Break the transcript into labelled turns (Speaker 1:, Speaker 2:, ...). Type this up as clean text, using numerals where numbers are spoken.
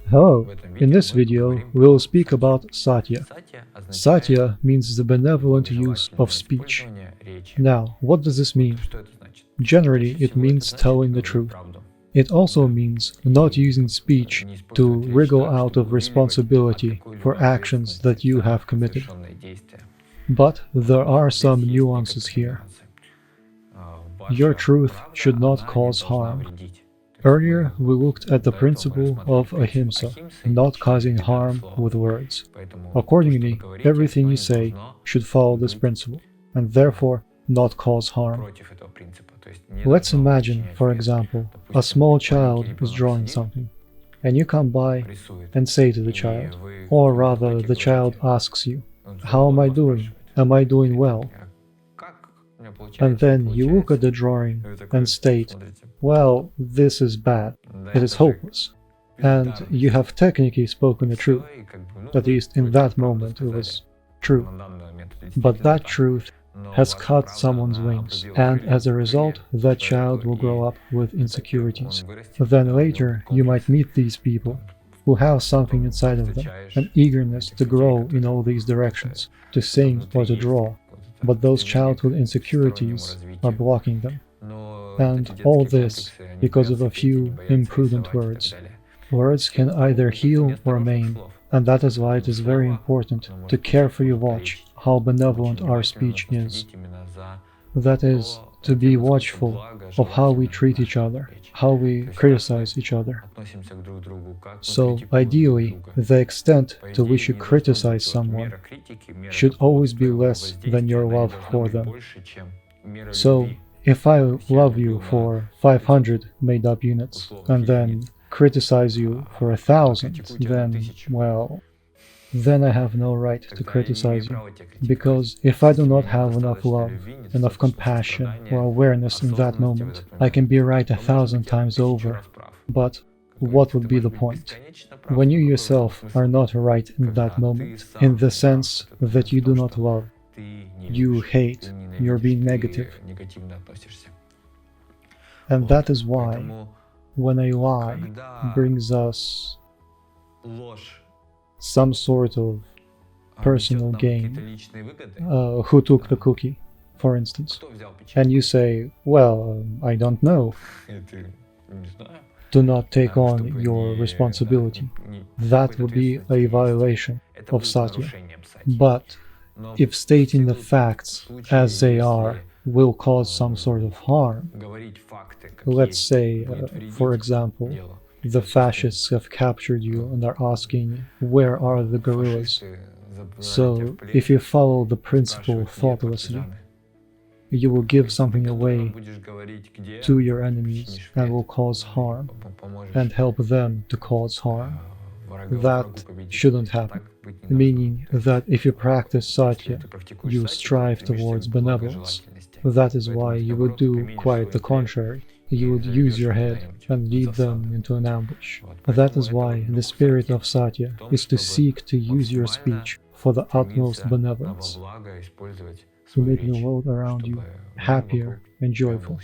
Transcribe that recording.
Speaker 1: Hello, in this video we'll speak about Satya. Satya means the benevolent use of speech. Now, what does this mean? Generally, it means telling the truth. It also means not using speech to wriggle out of responsibility for actions that you have committed. But there are some nuances here. Your truth should not cause harm. Earlier, we looked at the principle of ahimsa, not causing harm with words. Accordingly, everything you say should follow this principle, and therefore not cause harm. Let's imagine, for example, a small child is drawing something, and you come by and say to the child, or rather the child asks you, "How am I doing? Am I doing well?" And then you look at the drawing and state, "Well, this is bad, it is hopeless." And you have technically spoken the truth. At least in that moment it was true. But that truth has cut someone's wings, and as a result, that child will grow up with insecurities. Then later, you might meet these people who have something inside of them, an eagerness to grow in all these directions, to sing or to draw, but those childhood insecurities are blocking them. And all this because of a few imprudent words. Words can either heal or maim, and that is why it is very important to carefully watch how benevolent our speech is. That is, to be watchful of how we treat each other, how we criticize each other. So, ideally, the extent to which you criticize someone should always be less than your love for them. So, if I love you for 500 made-up units, and then criticize you for 1,000, then, well, then I have no right to criticize you. Because if I do not have enough love, enough compassion or awareness in that moment, I can be right 1,000 times over. But what would be the point? When you yourself are not right in that moment, in the sense that you do not love, you hate, you're being negative. And that is why, when a lie brings us some sort of personal gain, who took the cookie, for instance, and you say, "Well, I don't know," do not take on your responsibility. That would be a violation of Satya. But if stating the facts as they are will cause some sort of harm, let's say, for example, the fascists have captured you and are asking, "Where are the guerrillas?" So, if you follow the principle thoughtlessly, you will give something away to your enemies and will cause harm, and help them to cause harm. That shouldn't happen, meaning that if you practice Satya, you strive towards benevolence. That is why you would do quite the contrary. You would use your head and lead them into an ambush. That is why the spirit of Satya is to seek to use your speech for the utmost benevolence, to make the world around you happier and joyful.